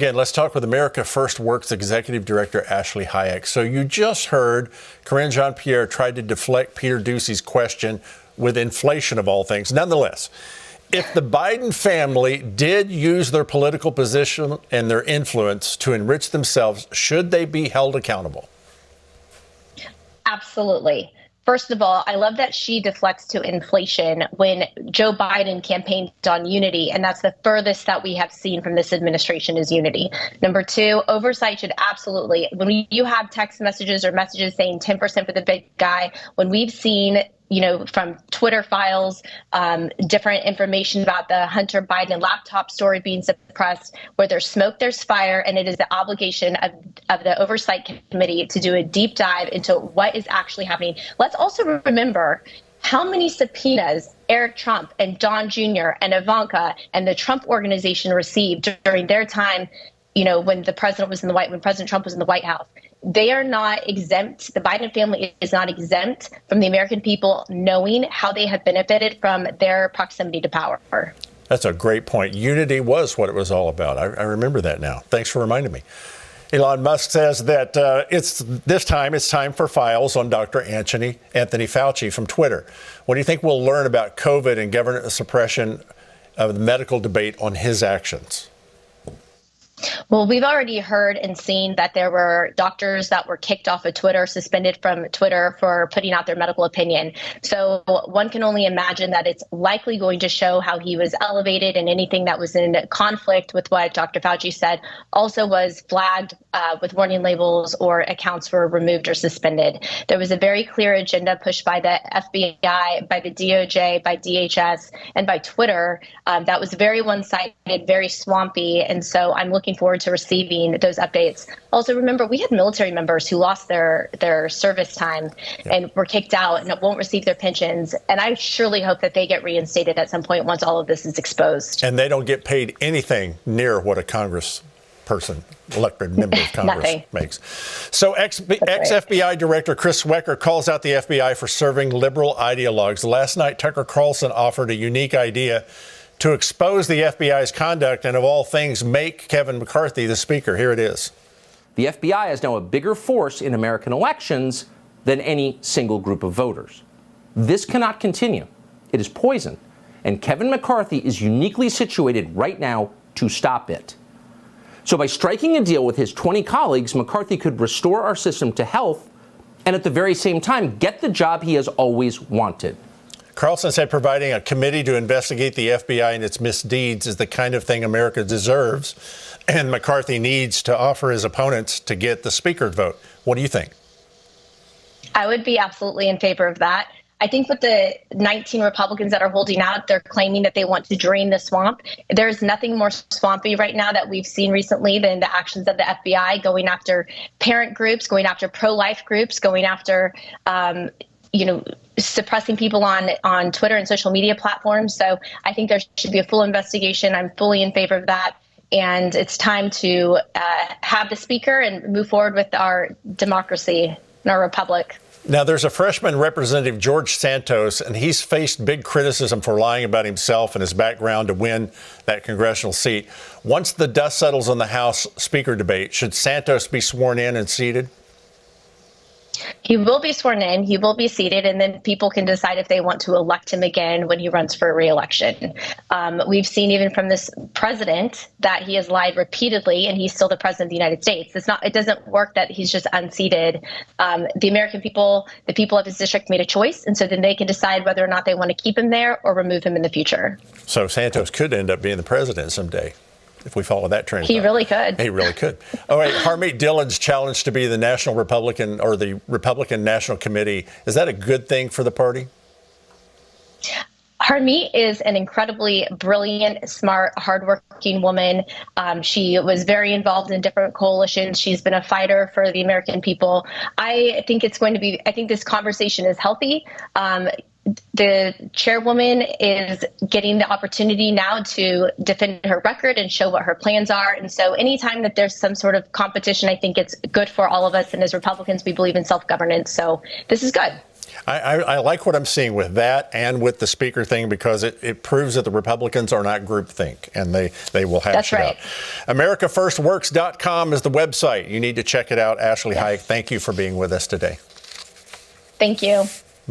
Again, let's talk with America First Works Executive Director Ashley Hayek. So you just heard Karine Jean-Pierre tried to deflect Peter Doocy's question with inflation of all things. Nonetheless, if the Biden family did use their political position and their influence to enrich themselves, should they be held accountable? Absolutely. First of all, I love that she deflects to inflation when Joe Biden campaigned on unity, and that's the furthest that we have seen from this administration is unity. Number two, oversight should absolutely, when you have text messages or messages saying 10% for the big guy, when we've seen from Twitter files, different information about the Hunter Biden laptop story being suppressed, where there's smoke, there's fire, and it is the obligation of the Oversight Committee to do a deep dive into what is actually happening. Let's also remember how many subpoenas Eric Trump and Don Jr. and Ivanka and the Trump organization received during their time, when President Trump was in the White House. They are not exempt. The Biden family is not exempt from the American people knowing how they have benefited from their proximity to power. That's a great point. Unity was what it was all about. I remember that now. Thanks for reminding me. Elon Musk says that it's time for files on Dr. Anthony Fauci from Twitter. What do you think we'll learn about COVID and government suppression of the medical debate on his actions? Well, we've already heard and seen that there were doctors that were kicked off of Twitter, suspended from Twitter for putting out their medical opinion. So one can only imagine that it's likely going to show how he was elevated, and anything that was in conflict with what Dr. Fauci said also was flagged with warning labels, or accounts were removed or suspended. There was a very clear agenda pushed by the FBI, by the DOJ, by DHS, and by Twitter that was very one-sided, very swampy. And so I'm looking forward to receiving those updates. Also, remember, we had military members who lost their service time and were kicked out and won't receive their pensions. And I surely hope that they get reinstated at some point once all of this is exposed. And they don't get paid anything near what a elected member of Congress makes. So ex-FBI Director Chris Swecker calls out the FBI for serving liberal ideologues. Last night, Tucker Carlson offered a unique idea to expose the FBI's conduct and, of all things, make Kevin McCarthy the speaker. Here it is. The FBI is now a bigger force in American elections than any single group of voters. This cannot continue. It is poison. And Kevin McCarthy is uniquely situated right now to stop it. So by striking a deal with his 20 colleagues, McCarthy could restore our system to health and at the very same time get the job he has always wanted. Carlson said providing a committee to investigate the FBI and its misdeeds is the kind of thing America deserves, and McCarthy needs to offer his opponents to get the speaker's vote. What do you think? I would be absolutely in favor of that. I think with the 19 Republicans that are holding out, they're claiming that they want to drain the swamp. There's nothing more swampy right now that we've seen recently than the actions of the FBI going after parent groups, going after pro-life groups, going after suppressing people on Twitter and social media platforms. So I think there should be a full investigation. I'm fully in favor of that. And it's time to have the speaker and move forward with our democracy and our republic. Now, there's a freshman representative, George Santos, and he's faced big criticism for lying about himself and his background to win that congressional seat. Once the dust settles on the House Speaker debate, should Santos be sworn in and seated? He will be sworn in, he will be seated, and then people can decide if they want to elect him again when he runs for re-election. We've seen even from this president that he has lied repeatedly, and he's still the president of the United States. It doesn't work that he's just unseated. The American people, the people of his district made a choice, and so then they can decide whether or not they want to keep him there or remove him in the future. So Santos could end up being the president someday, if we follow that trend. He really could. He really could. All right, Harmeet Dillon's challenge to be the National Republican or the Republican National Committee, is that a good thing for the party? Harmeet is an incredibly brilliant, smart, hardworking woman. She was very involved in different coalitions. She's been a fighter for the American people. I think this conversation is healthy. The chairwoman is getting the opportunity now to defend her record and show what her plans are. And so anytime that there's some sort of competition, I think it's good for all of us. And as Republicans, we believe in self-governance. So this is good. I like what I'm seeing with that and with the speaker thing, because it proves that the Republicans are not groupthink, and they will hash it out. AmericaFirstWorks.com is the website. You need to check it out. Ashley Hayek, thank you for being with us today. Thank you.